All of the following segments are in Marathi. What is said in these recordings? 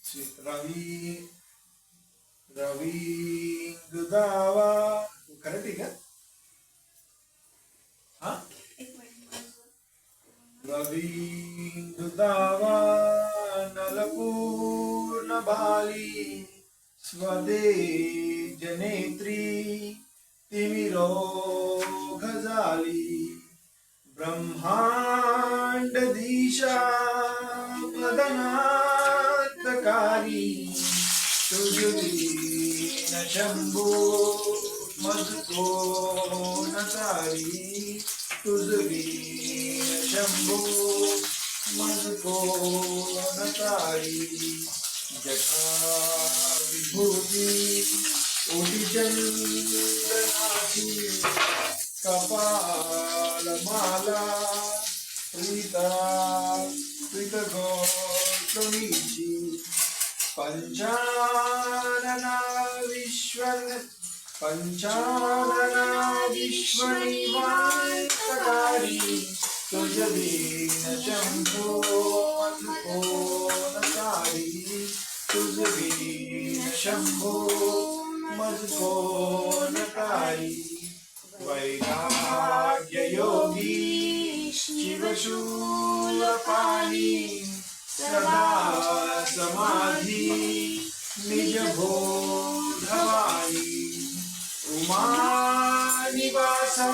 रवी रवींद्रदावा खरं ठीक आहे. हा रवींद्रदावा नलपूर्ण बाली स्वदे जनेत्री तिमिरो घजाली ब्रह्मांड दिशा मदनातकारी तुझवीन शंभो मजको नकारी तुझवीन शंभो मजको नकारी जटा विभूती उदिचंदनाची कपालमाला प्रीतगौतमीची पंचानना विश्वनिवासकारी तुझवीन शंभो मजको नकारी तुझवीन शंभो मजको नकारी वैराग्य योगी शिवशूलपाणी सदा समाधी निज बोधवाणी उमा निवासा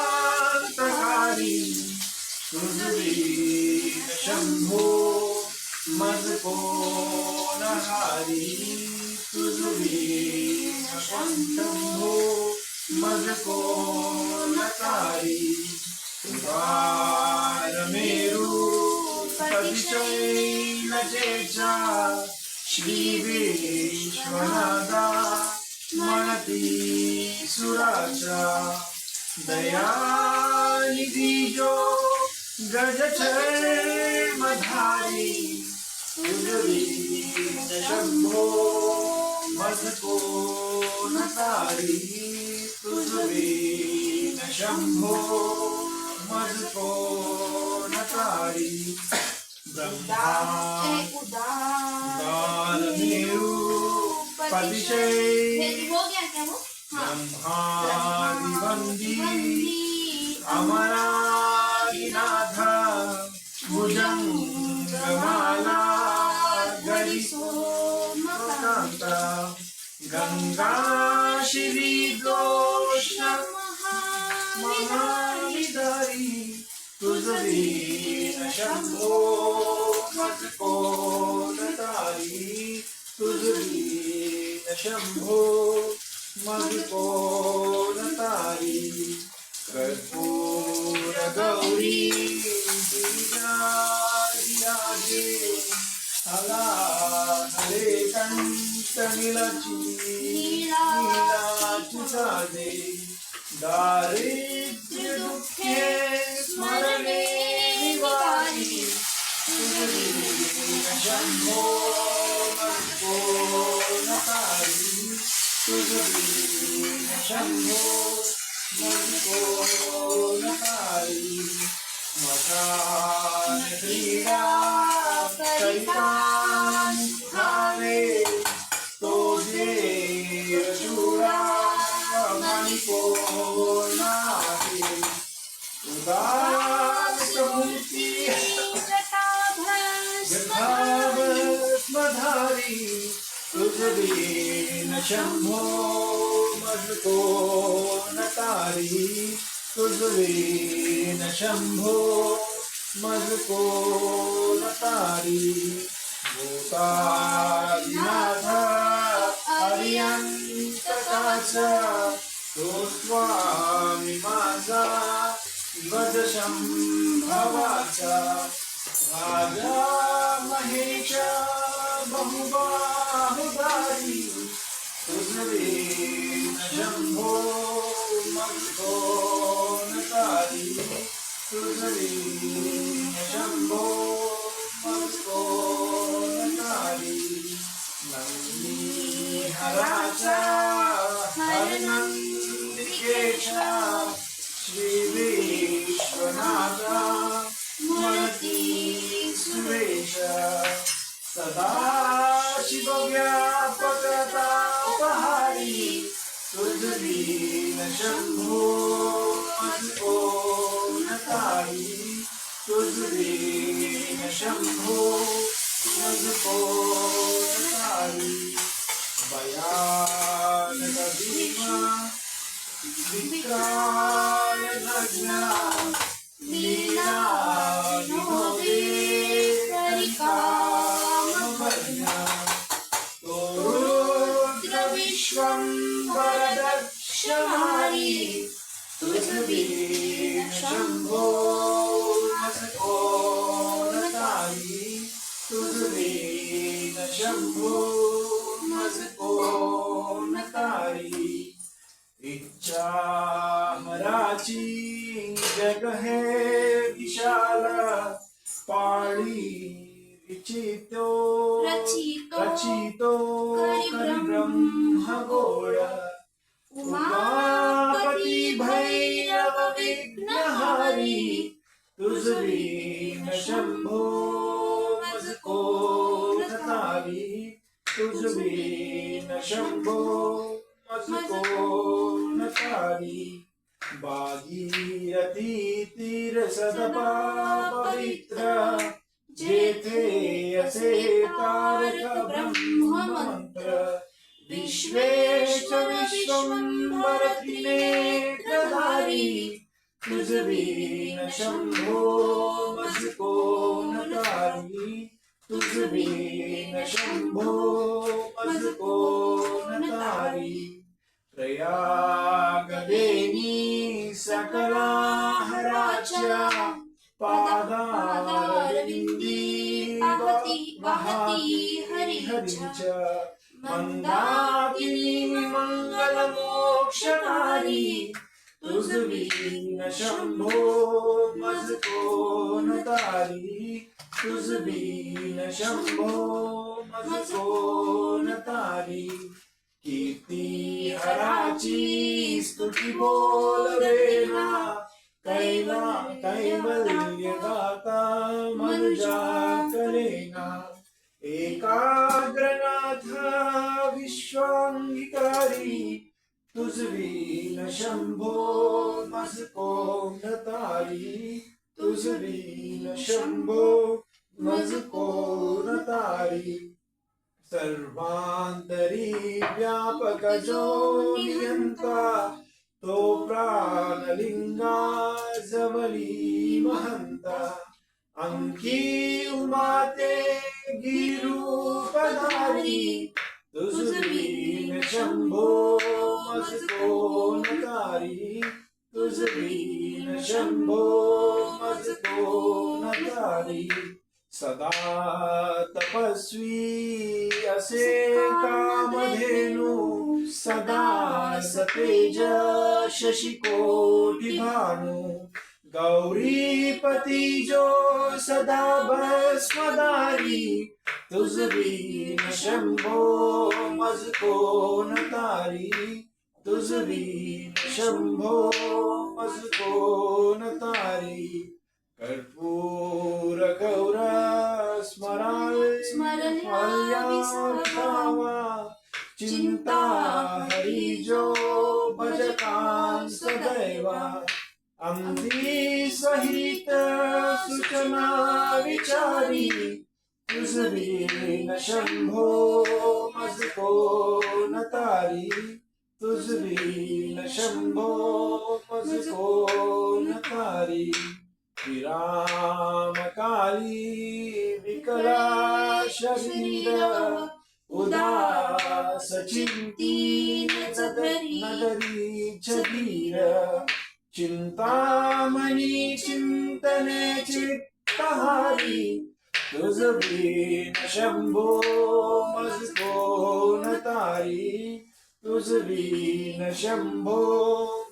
त्रिपुरांतकारी तुझवीन शंभो मजको नहारी तुझवीन शंभो मजको नकारी मेरू परिचयचा श्री विश्वनाथा म्हणती सुराचा दयानिधी जो गजचर्मधारी तुझवीन शंभो मजको नकारी तुझवीन शंभो मजको नकारी ब्रह्मामेरू परिचय ब्रह्मादिवंदी अमरादिनाथ भुजंगमाला गरिसोमकांता गंगा श्री दोष महाविदारी तुझवीन शंभो मजको नकारी तुझवीन शंभो मजको नकारी कर्पूर गौरी विराजे हला हरे कंठ नीलाची साजे दारिद्र्य दुःखे स्मरणे निवारी तुझवीन शंभो मजको नकारी तुझवीन शंभो मजको नकारी मकान क्रीडा करितान खावे तो जे शूरा मणिको नाहे उदास मूर्ती जटाभस्मधारी तुझवीन शंभो मजको नकारी तुझवीन शंभो मजको नकारी भूतादिनाथ हरियंतकाचा तो स्वामी माझा ध्वज शंभवाचा राजा महेश बहुबाहुधारी तुझवीन शंभो मजको नकारी तुझवीन शंभो मजको नकारी नंदी हराचा हरनंदिकेशा श्री विश्वनाथा म्हणती सुरेशा व्यापकता पहारी तुझ दीन शंभो मज कोण तारी तुझ दीन शंभो मज कोण तारी भयानक भीमा विकराल गजना लीला विनोदे परिकाम भजना तो रुद्र विश्वंभर दक्षहारी तुझ दीन शंभो मज कोण तारी तुझ दीन शंभो मज कोण तारी इच्छा हराची जग है विशाल पाळी रचितो करि ब्रह्म गोळ उमापती भैरव विघ्नहारी तुझ दीन शंभो मज कोण तारी तुझ दीन शंभो मज कोण तारी भागीरथी तीर सदपा पवित्र जेथे असे तारक ब्रह्म मंत्र विश्वेश विश्वंभर त्रिनेत्रधारी तुझ दीन शंभो मज कोण तारी तुझ दीन शंभो मज कोण तारी प्रयाग देवी सकला हराच्या पादारविंदी वाहती हरिच्या मंदाकिनी मंगल मोक्षकारी तुझ दीन शंभो मज कोण तारी तुझ दीन शंभो मज कोण तारी कीर्ती हराची स्तुती बोलवेना कैवल्य दाता मनुजा करेना एकाग्रनाथ विश्वांगिकारी तुझ दीन शंभो मज कोण तारी तुझ दीन शंभो मज कोण तारी सर्वांतरी व्यापक जो नियंता तो प्राणलिंगा जवली महंता अंकी उमाते गिरूपधारी तुझ दीन शंभो मज कोण तारी तुझ दीन शंभो मज कोण तारी सदा तपस्वी असे कामधेनु सदा सतेज शशिकोटि भानु गौरीपती जो सदा भस्मधारी तुझ दीन शंभो मज कोण तारी तुझ दीन शंभो मज कोण तारी कर्पूर गौरा स्मरण्याविसावा चिंता हरी जो भजतां सदैवा अंधी सहित सूचना विचारी तुझ दीन शंभो मज कोण तारी तुझ दीन शंभो मज कोण तारी विराम काली विकला शरीर उदास चिंती नगरी छबीर चिंतामणी चिंतने चित्तहारी तुझ दीन शंभो मज कोण तारी तुझ दीन शंभो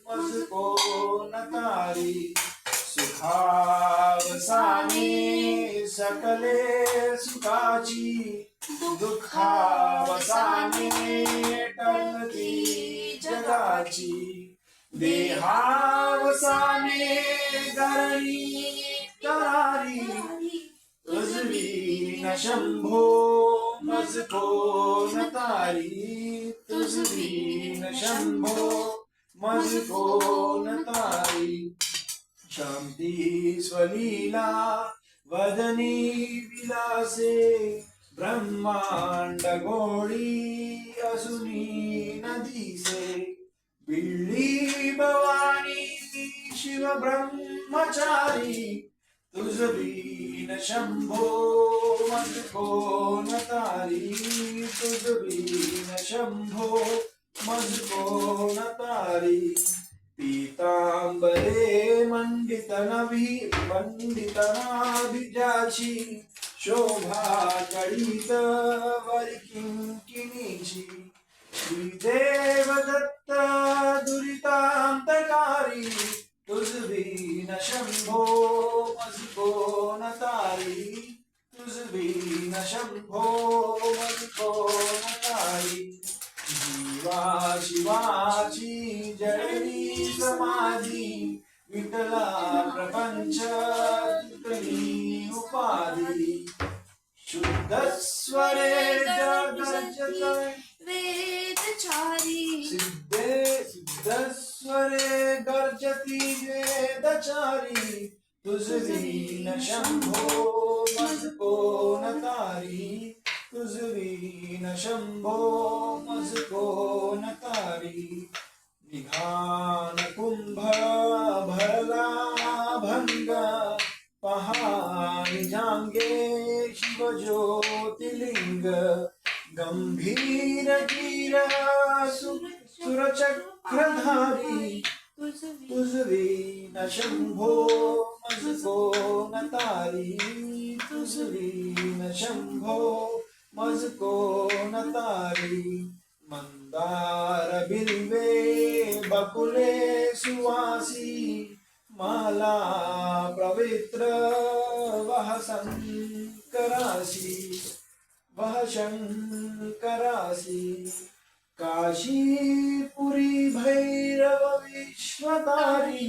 मज कोण तारी सुखावसाने सकले सुखाची दुःखावसाने टळती जगाची देहावसाने धरणी करारी तुझ दीन शंभो मज कोण तारी तुझ बिन शंभो मज कोण तारी शांती स्वलीला वदनी विलासे ब्रह्मांड गोळी असुनी नदीसे बिल्ली भवानी शिव ब्रह्मचारी तुझ बीन शंभो मज कोण तारी तुझ बीन शंभो मज कोण तारी पीतांबरे मंडितनाभिजाची शोभा कळीत वरकिंकिणीची श्रीदेव दत्त दुरितांतकारी तुझ बीन शंभो मज कोण तारी तुझ बीन शंभो मज कोण तारी जीवा शिवाची जळली समाधी विठला प्रपंच तुटली उपाधी शुद्ध स्वरे गर्जत वेदचारी सिद्ध स्वरे गर्जती वेदचारी तुझ बीन शंभो मज कोण तारी तुझ बीन शंभो मज कोण तारी निघान कुंभ भरला भंग पहाणी जांगे शिव ज्योतिलिंग गंभीर गिर सुरचक्रधारी तुझ बीन शंभो मज कोण तारी तुझ बीन शंभो मज कोण तारी मंदार बिल्वे बकुले सुवासी माला पवित्र वह शंकरासी काशीपुरी भैरव विश्वतारी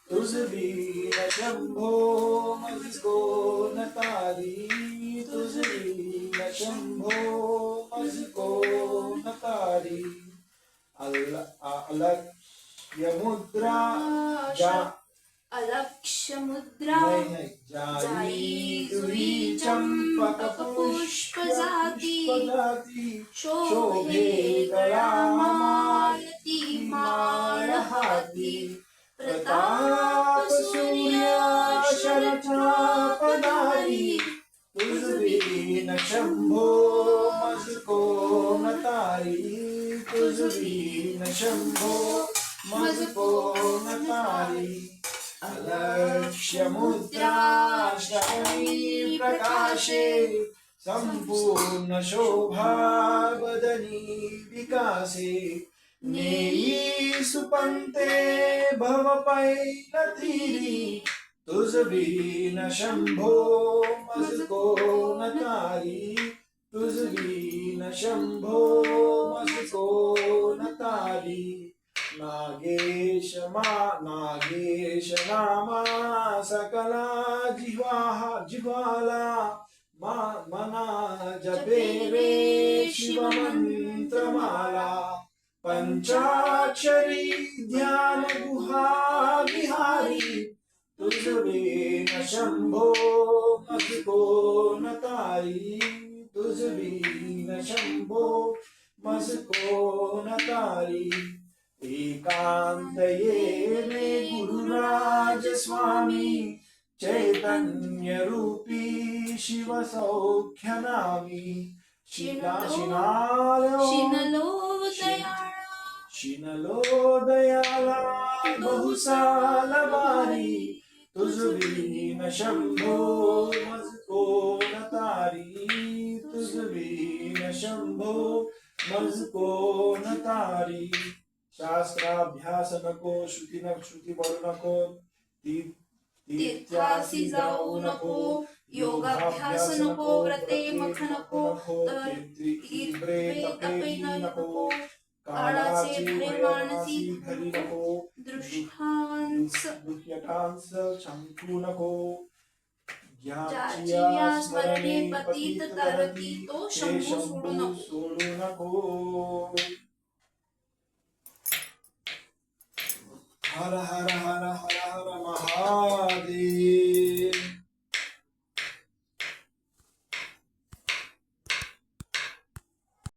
तुझ बीन शंभो मज कोण तारी तुझ बीन शंभो मज कोण तारी अलक्ष्य मुद्रा अलक्ष्य मुद्रा जाई जुई चंपक पुष्प जाती शोभे गळा मालती माळ हाती प्रताप सूर्य शरचापदारी तुझ बीन शंभो मज कोण तारी तुझ बीन शंभो मज कोण तारी अलक्ष्य मुद्रा श्रवणी प्रकाशे संपूर्ण शोभा वदनी विकासे नेई सुपंते भव पैलतीरी तुझ बीन शंभो मज कोण तारी तुझ बीन शंभो मज कोण तारी नागेश नामा सकला जिह्वाला मना जपे रे शिव मंत्रमाला पंचाक्षरी ध्यान गुहा विहारी तुझ बीन शंभो मज कोण तारी तुझ बीन शंभो मज कोण तारी एकांत ये मे गुरुराज स्वामी चैतन्य रूपी शिव सौख्य नामी शिनलो दयाला बहुसाल बारी तुझ बीन शंभो मज कोण तारी तुझ बीन शंभो मज कोण तारी शास्त्राभ्यास नको श्रुती पडू नको तीर्थासी जाऊ नको योगाभ्यास नको व्रते मख नको तपे नको काळाचे भरे मानसी घरी नको दृष्टांस दुःख्यकांस शंकू नको ज्याची या स्मरणे स्मरणे पतित पतित तरती तरती तो तो शंभू शंभू सोडू नको. सोडू नको. हर हर हर हर हर महादेव.